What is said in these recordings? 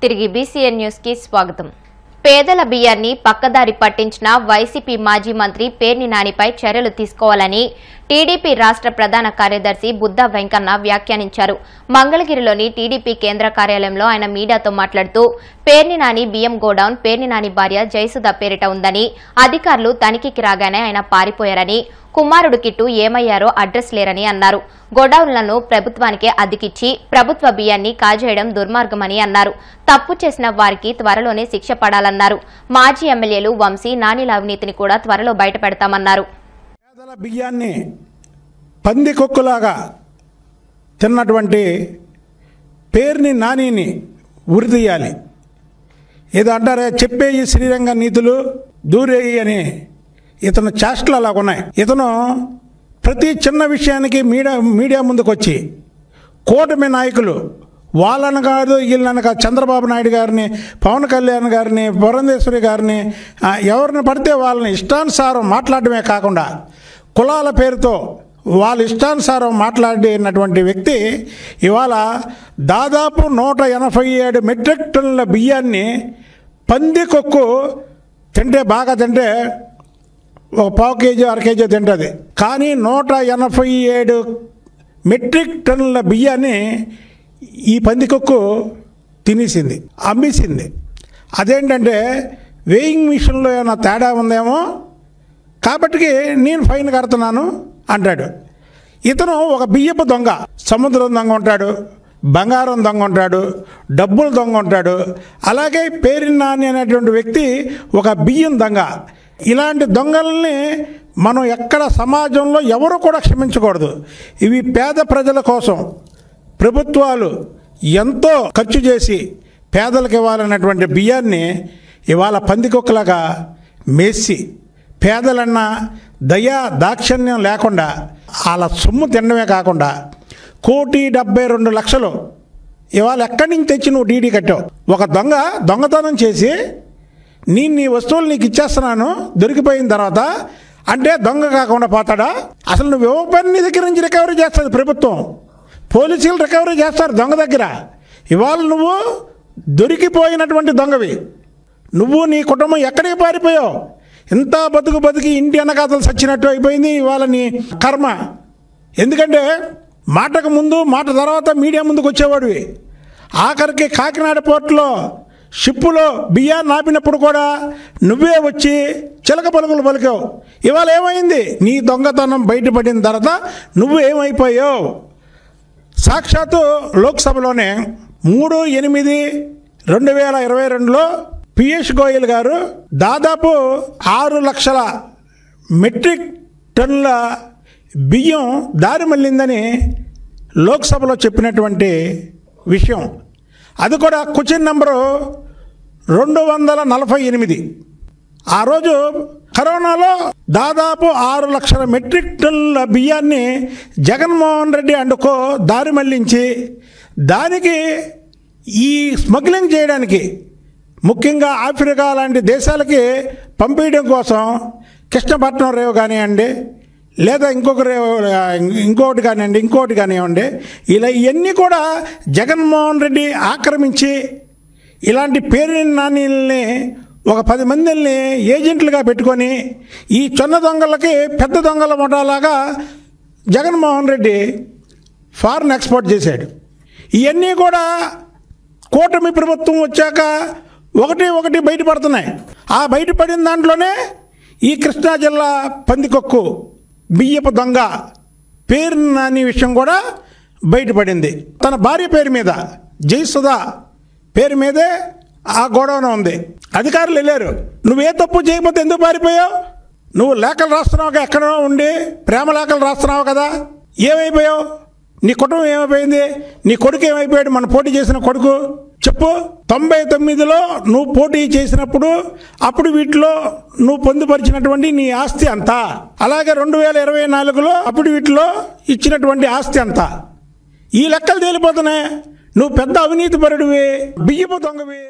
తిరిగి BCN news కి స్వాగతం. పేదల బియ్యాన్ని పక్కదారి పట్టించిన వైసీపీ మాజీ మంత్రి పేర్ని నానిపై చర్యలు తీసుకోవాలని టీడీపీ రాష్ట్ర ప్రధాన కార్యదర్శి బుద్ధా వెంకన్న వ్యాఖ్యానించారు. మంగళగిరిలోని టీడీపీ కేంద్ర కార్యాలయంలో ఆయన మీడియాతో మాట్లాడుతూ పేర్ని నాని బియ్యం గోడౌన్ పేర్ని నాని భార్య జయసుధ పేరిట ఉందని, అధికారులు తనిఖీకి రాగానే ఆయన పారిపోయారని, కుమారుడు కిట్టు ఏమయ్యారో అడ్రస్ లేరని అన్నారు. గోడౌన్లను ప్రభుత్వానికే అద్దెకిచ్చి ప్రభుత్వ బియ్యాన్ని కాజేయడం దుర్మార్గమని అన్నారు. తప్పు చేసిన వారికి త్వరలోనే శిక్ష పడాలన్నారు. మాజీ ఎమ్మెల్యేలు వంశీ, నానిల అవినీతిని కూడా త్వరలో బయటపెడతామన్నారు. పేదల బియ్యాన్ని పందికొక్కులాగా తిన్నటువంటి పేర్ని నానిని ఉరితీయాలి. ఏదో అంటారే చెప్పేయి శ్రీరంగ నీతులు దూరేయి అని ఇతను చేష్టలు అలాగున్నాయి. ఇతను ప్రతి చిన్న విషయానికి మీడియా ముందుకు వచ్చి కూటమి నాయకులు వాళ్ళని కాదు వీళ్ళని కాదు, చంద్రబాబు నాయుడు గారిని, పవన్ కళ్యాణ్ గారిని, పురంధేశ్వరి గారిని, ఎవరిని పడితే వాళ్ళని ఇష్టానుసారం మాట్లాడమే కాకుండా కులాల పేరుతో వాళ్ళ ఇష్టానుసారం మాట్లాడినటువంటి వ్యక్తి ఇవాళ దాదాపు 187 మెట్రిక్ టన్నుల బియ్యాన్ని పందికొక్కు తింటే బాగా తింటే ఒక పావు కేజీ 1/2 కేజీ తింటుంది. కానీ 187 మెట్రిక్ టన్నుల బియ్యాన్ని ఈ పందికొక్కు తినేసింది, అమ్మేసింది. అదేంటంటే వేయింగ్ మిషన్లో ఏమైనా తేడా ఉందేమో కాబట్టి నేను ఫైన్ కడుతున్నాను అంటాడు. ఇతను ఒక బియ్యపు దొంగ, సముద్రం దొంగ ఉంటాడు, బంగారం దొంగ ఉంటాడు, డబ్బులు దొంగ ఉంటాడు. అలాగే పేర్ని నాని అనేటువంటి వ్యక్తి ఒక బియ్యం దొంగ. ఇలాంటి దొంగల్ని మనం ఎక్కడ సమాజంలో ఎవరు కూడా క్షమించకూడదు. ఇవి పేద ప్రజల కోసం ప్రభుత్వాలు ఎంతో ఖర్చు చేసి పేదలకు ఇవ్వాలన్నటువంటి బియ్యాన్ని ఇవాళ పందికొక్కలాగా మేసి పేదలన్నా దయా దాక్షిణ్యం లేకుండా వాళ్ళ సొమ్ము తినడమే కాకుండా 1,72,00,000 ఇవాళ ఎక్కడి నుంచి తెచ్చి నువ్వు డీడీ కట్టావు. ఒక దొంగతనం చేసి నేను నీ వస్తువులు నీకు ఇచ్చేస్తున్నాను దొరికిపోయిన తర్వాత అంటే దొంగ కాకుండా పోతాడా? అసలు నువ్వు ఇవ్వకపోయిన నీ దగ్గర నుంచి రికవరీ చేస్తుంది ప్రభుత్వం, పోలీసులు రికవరీ చేస్తారు దొంగ దగ్గర. ఇవాళ నువ్వు దొరికిపోయినటువంటి దొంగవి, నువ్వు నీ కుటుంబం ఎక్కడికి పారిపోయావు? ఇంత బతికి ఇంటి వెనకాతలు సచ్చినట్టు అయిపోయింది ఇవాళ నీ కర్మ. ఎందుకంటే మాటకు ముందు మాట తర్వాత మీడియా ముందుకు వచ్చేవాడివి. ఆఖరికి కాకినాడ పోర్టులో షిప్పులో బియ్యాన్ని ఆపినప్పుడు కూడా నువ్వే వచ్చి చిలక పలుకులు పలికావు. ఇవాళ ఏమైంది? నీ దొంగతనం బయటపడిన తర్వాత నువ్వు ఏమైపోయావు? సాక్షాత్తు లోక్సభలోనే 3/8/2022లో పియూష్ గోయల్ గారు దాదాపు 6 లక్షల మెట్రిక్ టన్నుల బియ్యం దారి మళ్ళిందని లోక్సభలో చెప్పినటువంటి విషయం. అది కూడా క్వశ్చన్ నెంబరు 248. ఆ రోజు కరోనాలో దాదాపు 6 లక్షల మెట్రిక్ టన్నుల బియ్యాన్ని జగన్మోహన్ రెడ్డి అండుకో దారి మళ్లించి దానికి ఈ స్మగ్లింగ్ చేయడానికి ముఖ్యంగా ఆఫ్రికా లాంటి దేశాలకి పంపించడం కోసం కృష్ణపట్నం రేవు కానివ్వండి, లేదా ఇంకోటి కానివ్వండి, ఇలా ఇవన్నీ కూడా జగన్మోహన్ రెడ్డి ఆక్రమించి ఇలాంటి పేర్ని నానిల్ని ఒక 10 మందిని ఏజెంట్లుగా పెట్టుకొని ఈ చిన్న దొంగలకి పెద్ద దొంగల ముఠాలాగా జగన్మోహన్ రెడ్డి ఫారెన్ ఎక్స్పోర్ట్ చేశాడు. ఇవన్నీ కూడా కూటమి ప్రభుత్వం వచ్చాక ఒకటి బయటపడుతున్నాయి. ఆ బయటపడిన దాంట్లోనే ఈ కృష్ణా జిల్లా పందికొక్కు బియ్యపు దొంగ పేర్ని నాని విషయం కూడా బయటపడింది. తన భార్య పేరు మీద జయసుధ పేరు మీదే ఆ గోడౌన్ ఉంది. అధికారులు వెళ్ళారు. నువ్వే తప్పు చేయకపోతే ఎందుకు పారిపోయావు? నువ్వు లేఖలు రాస్తున్నావు, ఎక్కడో ఉండి ప్రేమ లేఖలు రాస్తున్నావు కదా, ఏమైపోయావు? నీ కుటుంబం ఏమైపోయింది? నీ కొడుకు ఏమైపోయాడు? మన పోటీ చేసిన కొడుకు చెప్పు. 99లో నువ్వు పోటీ చేసినప్పుడు అప్పుడు వీటిలో నువ్వు పొందుపరిచినటువంటి నీ ఆస్తి అంతా, అలాగే 2024లో అప్పుడు వీటిలో ఇచ్చినటువంటి ఆస్తి అంతా. ఈ లెక్కలు తేలిపోతున్నాయి. నువ్వు పెద్ద అవినీతి పరుడివి, బియ్యపు దొంగవి.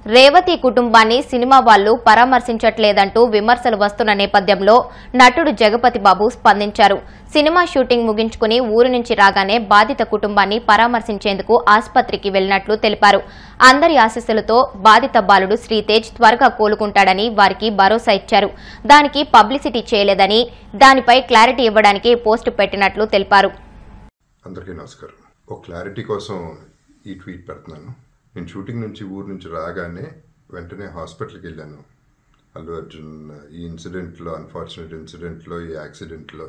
రేవతి కుటుంబాన్ని సినిమా వాళ్లు పరామర్శించట్లేదంటూ విమర్శలు వస్తున్న నేపథ్యంలో నటుడు జగపతి బాబు స్పందించారు. సినిమా షూటింగ్ ముగించుకుని ఊరు నుంచి రాగానే బాధిత కుటుంబాన్ని పరామర్శించేందుకు ఆసుపత్రికి వెళ్లినట్లు తెలిపారు. అందరి ఆశీస్సులతో బాధిత బాలుడు శ్రీతేజ్ త్వరగా కోలుకుంటాడని వారికి భరోసా ఇచ్చారు. దానికి పబ్లిసిటీ చేయలేదని, దానిపై క్లారిటీ ఇవ్వడానికి పోస్ట్ పెట్టినట్లు తెలిపారు. అందరికీ నమస్కారం. ఒక క్లారిటీ కోసం ఈ ట్వీట్ పెడుతున్నాను. నేను షూటింగ్ నుంచి ఊరు నుంచి రాగానే వెంటనే హాస్పిటల్కి వెళ్ళాను. అల్లు అర్జున్ ఈ ఇన్సిడెంట్లో, అన్ఫార్చునేట్ ఇన్సిడెంట్లో, ఈ యాక్సిడెంట్లో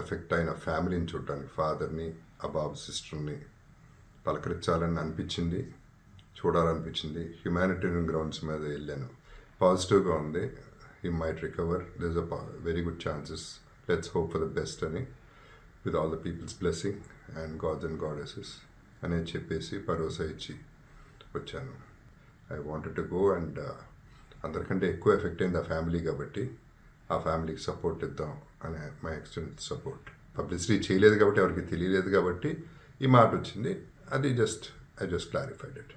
ఎఫెక్ట్ అయిన ఫ్యామిలీని చూడటానికి, ఫాదర్ని, ఆ బాబు సిస్టర్ని పలకరించాలని అనిపించింది, చూడాలనిపించింది. హ్యుమానిటేరియన్ గ్రౌండ్స్ మీద వెళ్ళాను. పాజిటివ్గా ఉంది. He might recover, there is a very good chances, let's hope for the best అని, with all the peoples blessing and gods and goddesses అని చెప్పేసి భరోసా ఇచ్చి వచ్చాను. I wanted to go and అందరికంటే ఎక్కువ ఎఫెక్ట్ అయింది ఆ ఫ్యామిలీ కాబట్టి ఆ ఫ్యామిలీకి సపోర్ట్ ఇద్దాం అనే మై ఎక్స్టెంట్ సపోర్ట్. పబ్లిసిటీ చేయలేదు కాబట్టి, ఎవరికి తెలియలేదు కాబట్టి ఈ మాట వచ్చింది. అది I just clarified it.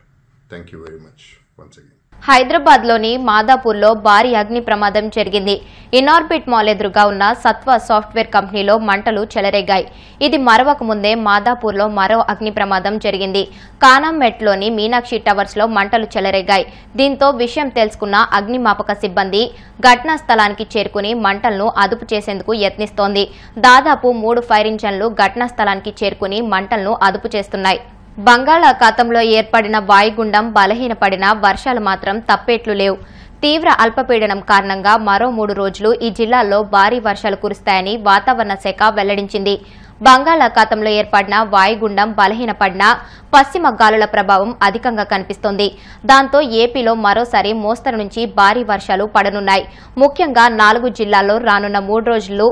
Thank you very much once again. హైదరాబాద్లోని మాదాపూర్లో భారీ అగ్ని ప్రమాదం జరిగింది. ఇనార్బిట్ మాల్ ఎదురుగా ఉన్న సత్వ సాఫ్ట్వేర్ కంపెనీలో మంటలు చెలరేగాయి. ఇది మరవక ముందే మాదాపూర్లో మరో అగ్ని ప్రమాదం జరిగింది. కానంమెట్లోని మీనాక్షి టవర్స్లో మంటలు చెలరేగాయి. దీంతో విషయం తెలుసుకున్న అగ్నిమాపక సిబ్బంది ఘటనా స్థలానికి చేరుకుని మంటలను అదుపు చేసేందుకు యత్నిస్తోంది. దాదాపు 3 ఫైర్ ఇంజన్లు ఘటనా స్థలానికి చేరుకుని మంటలను అదుపు చేస్తున్నాయి. బంగాళాఖాతంలో ఏర్పడిన వాయుగుండం బలహీనపడినా వర్షాలు మాత్రం తప్పేట్లు లేవు. తీవ్ర అల్పపీడనం కారణంగా మరో 3 రోజులు ఈ జిల్లాల్లో భారీ వర్షాలు కురుస్తాయని వాతావరణ శాఖ వెల్లడించింది. బంగాళాఖాతంలో ఏర్పడిన వాయుగుండం బలహీనపడినా పశ్చిమ గాలుల ప్రభావం అధికంగా కనిపిస్తోంది. దాంతో ఏపీలో మరోసారి మోస్తరు నుంచి భారీ వర్షాలు పడనున్నాయి. ముఖ్యంగా 4 జిల్లాల్లో రానున్న 3 రోజులు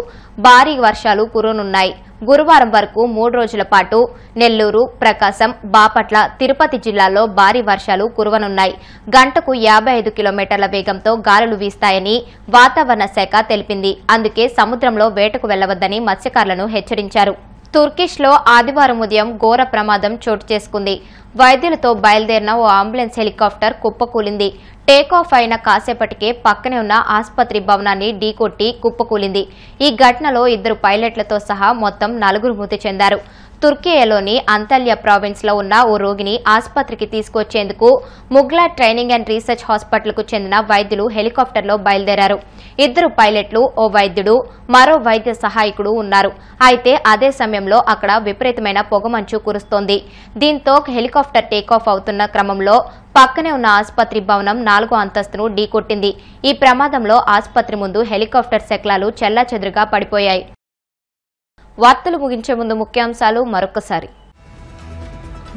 భారీ వర్షాలు కురనున్నాయి. గురువారం వరకు 3 రోజుల పాటు నెల్లూరు, ప్రకాశం, బాపట్ల, తిరుపతి జిల్లాల్లో భారీ వర్షాలు కురవనున్నాయి. గంటకు 55 కిలోమీటర్ల వేగంతో గాలులు వీస్తాయని వాతావరణ శాఖ తెలిపింది. అందుకే సముద్రంలో వేటకు వెళ్లవద్దని మత్స్యకారులను హెచ్చరించారు. తుర్కిష్లో ఆదివారం ఉదయం ఘోర ప్రమాదం చోటు చేసుకుంది. వైద్యులతో బయలుదేరిన ఓ అంబులెన్స్ హెలికాప్టర్ కుప్పకూలింది. టేకాఫ్ అయిన కాసేపటికే పక్కనే ఉన్న ఆసుపత్రి భవనాన్ని ఢీకొట్టి కుప్పకూలింది. ఈ ఘటనలో 2 పైలట్లతో సహా మొత్తం 4 మృతి చెందారు. తుర్కియాలోని అంతల్య ప్రావిన్స్ లో ఉన్న ఓ రోగిని ఆసుపత్రికి తీసుకొచ్చేందుకు Mugla training and research hospital కు చెందిన వైద్యులు హెలికాప్టర్లో బయలుదేరారు. 2 పైలట్లు, ఓ వైద్యుడు, మరో వైద్య సహాయకుడు ఉన్నారు. అయితే అదే సమయంలో అక్కడ విపరీతమైన పొగమంచు కురుస్తోంది. దీంతో హెలికాప్టర్ టేకాఫ్ అవుతున్న క్రమంలో పక్కనే ఉన్న ఆసుపత్రి భవనం 4వ అంతస్తును ఢీకొట్టింది. ఈ ప్రమాదంలో ఆసుపత్రి ముందు హెలికాప్టర్ శకలాలు చెల్లాచెదురుగా పడిపోయాయి. వార్తలు ముగించే ముందు ముఖ్యాంశాలు మరొకసారి.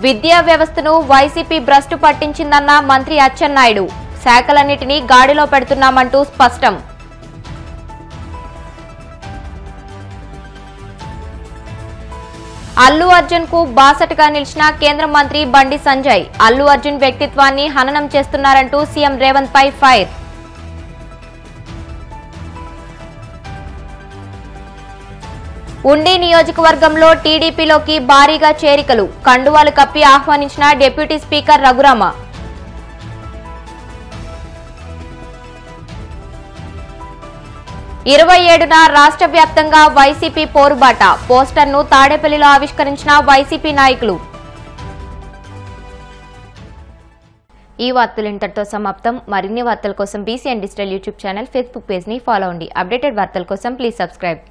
విద్యా వ్యవస్థను వైసీపీ భ్రష్టు పట్టించిందన్న మంత్రి అచ్చెన్నాయుడు. శాఖలన్నింటినీ గాడిలో పెడుతున్నామంటూ స్పష్టం. అల్లు అర్జున్ కు బాసటగా నిలిచిన కేంద్ర మంత్రి బండి సంజయ్. అల్లు అర్జున్ వ్యక్తిత్వాన్ని హననం చేస్తున్నారంటూ సీఎం రేవంత్ పై ఫైర్. ఉండి నియోజకవర్గంలో టీడీపీలోకి భారీగా చేరికలు. కండువాలు కప్పి ఆహ్వానించిన డిప్యూటీ స్పీకర్ రఘురామ. ఇరవై 27న రాష్ట్ర వ్యాప్తంగా వైసీపీ పోరుబాట. పోస్టర్ను తాడేపల్లిలో ఆవిష్కరించిన వైసీపీ నాయకులు. ఈ వార్తలు ఇంతటితో సమాప్తం. మరిన్ని వార్తల కోసం BCN digital YouTube channel, Facebook page ని ఫాలో అవ్వండి. అప్డేటెడ్ వార్తల కోసం ప్లీజ్ సబ్స్క్రైబ్.